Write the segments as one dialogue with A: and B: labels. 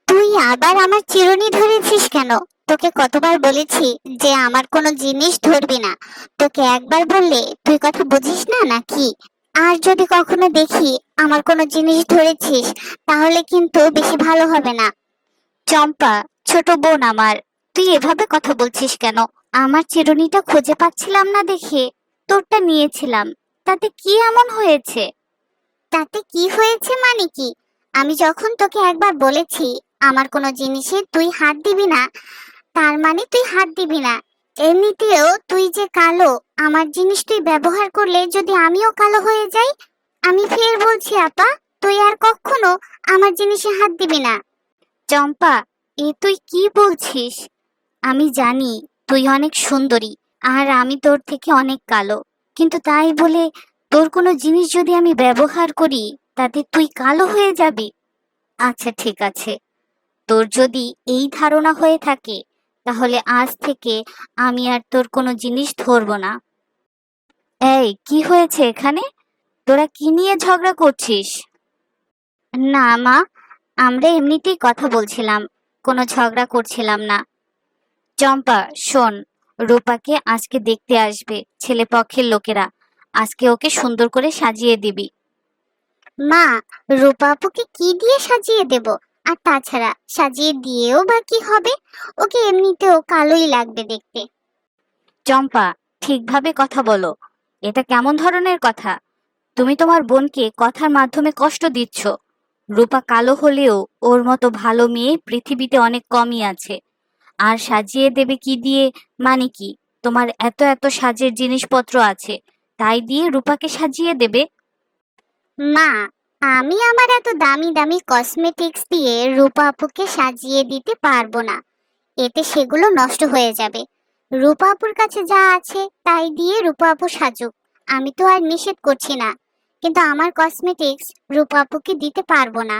A: তুই আবার আমার চিরুনি ধরেছিস কেন? তোকে কতবার বলেছি যে আমার কোনো জিনিস ধরবি না। তোকে একবার বললে তুই কথা বুঝিস না নাকি? আর যদি কখনো দেখি আমার কোনো জিনিস ধরেছিস, তাহলে কিন্তু বেশি ভালো হবে না। চম্পা, ছোট বোন আমার, তুই এভাবে কথা বলছিস কেন? আমার চিরুনিটা খুঁজে পাচ্ছিলাম না দেখে তোরটা নিয়েছিলাম। তাতে কি এমন হয়েছে? তাতে কি হয়েছে মানে কি? আমি যখন তোকে একবার বলেছি আমার কোনো জিনিসে তুই হাত দিবি না, তার মানে তুই হাত দিবি না। এমনিতেও তুই যে কালো, আমার জিনিস তুই ব্যবহার করলে যদি আমিও কালো হয়ে যাই। আমি ফের বলছি আপা, তুই আর কখনো আমার জিনিসে হাত দিবি না। চম্পা, এ তুই কি বলছিস? আমি জানি তুই অনেক সুন্দরী, আর আমি তোর থেকে অনেক কালো, কিন্তু তাই বলে তোর কোনো জিনিস যদি আমি ব্যবহার করি তাতে তুই কালো হয়ে যাবি? আচ্ছা ঠিক আছে, তোর যদি এই ধারণা হয়ে থাকে তাহলে আজ থেকে আমি আর তোর কোনো জিনিস ধরবো না। এই, কি হয়েছে এখানে? তোরা কি নিয়ে ঝগড়া করছিস? না মা, আমরা এমনিতেই কথা বলছিলাম, কোনো ঝগড়া করছিলাম না। চম্পা শোন, রূপাকে আজকে দেখতে আসবে ছেলে পক্ষের লোকেরা। আজকে ওকে সুন্দর করে সাজিয়ে দিবি। মা, রূপা আপুকে কি দিয়ে সাজিয়ে দেব? আর তাছাড়া সাজিয়ে দিয়েও বা কি হবে? ওকে এমনিতেও কালোই লাগবে দেখতে। চম্পা, ঠিকভাবে কথা বলো। এটা কেমন ধরনের কথা? তুমি তোমার বোনকে কথার মাধ্যমে কষ্ট দিচ্ছ। রূপা কালো হলেও ওর মতো ভালো মেয়ে পৃথিবীতে অনেক কমই আছে। আর সাজিয়ে দেবে কি দিয়ে মানে কি? তোমার এত এত সাজের জিনিসপত্র আছে, তাই দিয়ে রূপাকে সাজিয়ে দেবে? মা, আমি আমার এত দামি দামি কসমেটিক্স দিয়ে রূপা আপুকে সাজিয়ে দিতে পারবো না। এতে সেগুলো নষ্ট হয়ে যাবে। রূপা আপুর কাছে যা আছে তাই দিয়ে রূপা আপু সাজুক। আমি তো আর নিষেধ করছি না, কিন্তু আমার কসমেটিক্স রূপা আপুকে দিতে পারবো না।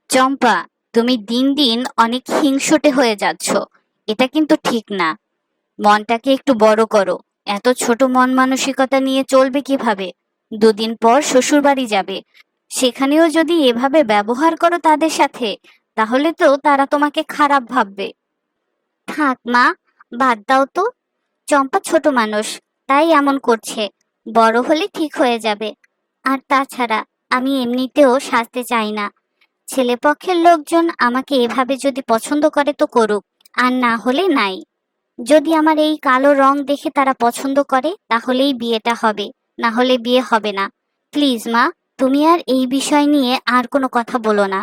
A: চম্পা, তুমি দিন দিন অনেক হিংসুটে হয়ে যাচ্ছ। এটা কিন্তু ঠিক না। মনটাকে একটু বড় করো। এত ছোট মন মানসিকতা নিয়ে চলবে কিভাবে? দুদিন পর শ্বশুর বাড়ি যাবে, সেখানেও যদি এভাবে ব্যবহার করো তাদের সাথে, তাহলে তো তারা তোমাকে খারাপ ভাববে। থাক মা, বাদ দাও তো। চম্পা ছোট মানুষ, তাই এমন করছে। বড় হলে ঠিক হয়ে যাবে। আর তাছাড়া আমি এমনিতেও সাজতে চাই না। ছেলেপক্ষের লোকজন আমাকে এভাবে যদি পছন্দ করে তো করুক, আর না হলে নাই। যদি আমার এই কালো রং দেখে তারা পছন্দ করে তাহলেই বিয়েটা হবে, না হলে বিয়ে হবে না। প্লিজ মা, তুমি আর এই বিষয় নিয়ে আর কোনো কথা বলো না।